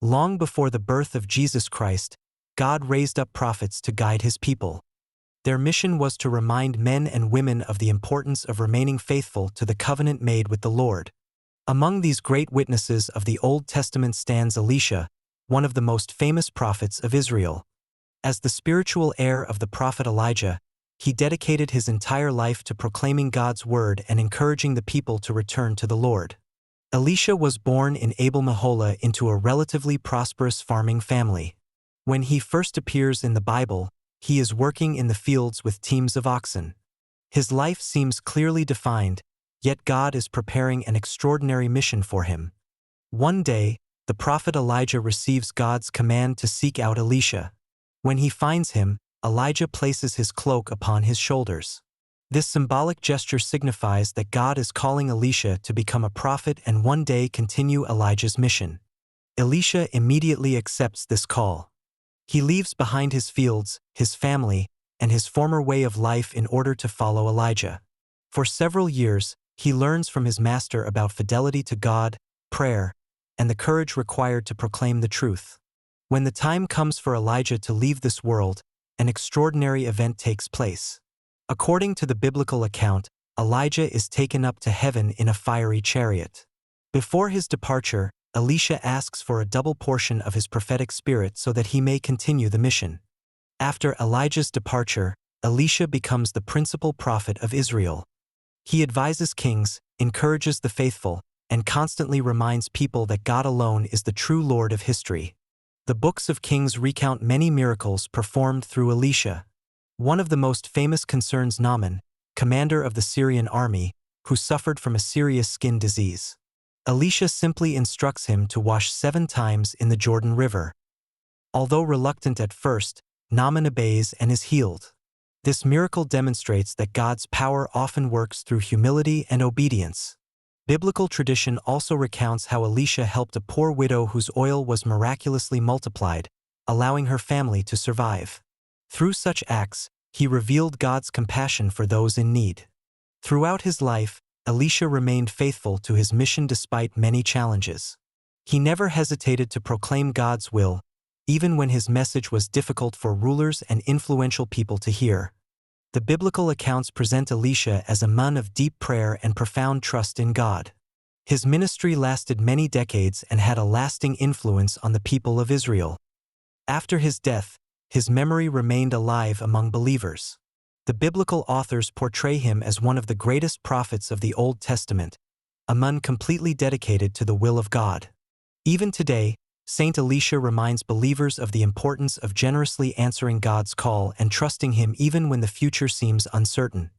Long before the birth of Jesus Christ, God raised up prophets to guide his people. Their mission was to remind men and women of the importance of remaining faithful to the covenant made with the Lord. Among these great witnesses of the Old Testament stands Elisha, one of the most famous prophets of Israel. As the spiritual heir of the prophet Elijah, he dedicated his entire life to proclaiming God's word and encouraging the people to return to the Lord. Elisha was born in Abel Meholah into a relatively prosperous farming family. When he first appears in the Bible, he is working in the fields with teams of oxen. His life seems clearly defined, yet God is preparing an extraordinary mission for him. One day, the prophet Elijah receives God's command to seek out Elisha. When he finds him, Elijah places his cloak upon his shoulders. This symbolic gesture signifies that God is calling Elisha to become a prophet and one day continue Elijah's mission. Elisha immediately accepts this call. He leaves behind his fields, his family, and his former way of life in order to follow Elijah. For several years, he learns from his master about fidelity to God, prayer, and the courage required to proclaim the truth. When the time comes for Elijah to leave this world, an extraordinary event takes place. According to the biblical account, Elijah is taken up to heaven in a fiery chariot. Before his departure, Elisha asks for a double portion of his prophetic spirit so that he may continue the mission. After Elijah's departure, Elisha becomes the principal prophet of Israel. He advises kings, encourages the faithful, and constantly reminds people that God alone is the true Lord of history. The books of Kings recount many miracles performed through Elisha. One of the most famous concerns Naaman, commander of the Syrian army, who suffered from a serious skin disease. Elisha simply instructs him to wash 7 times in the Jordan River. Although reluctant at first, Naaman obeys and is healed. This miracle demonstrates that God's power often works through humility and obedience. Biblical tradition also recounts how Elisha helped a poor widow whose oil was miraculously multiplied, allowing her family to survive. Through such acts, he revealed God's compassion for those in need. Throughout his life, Elisha remained faithful to his mission despite many challenges. He never hesitated to proclaim God's will, even when his message was difficult for rulers and influential people to hear. The biblical accounts present Elisha as a man of deep prayer and profound trust in God. His ministry lasted many decades and had a lasting influence on the people of Israel. After his death, his memory remained alive among believers. The biblical authors portray him as one of the greatest prophets of the Old Testament, a man completely dedicated to the will of God. Even today, Saint Elisha reminds believers of the importance of generously answering God's call and trusting him even when the future seems uncertain.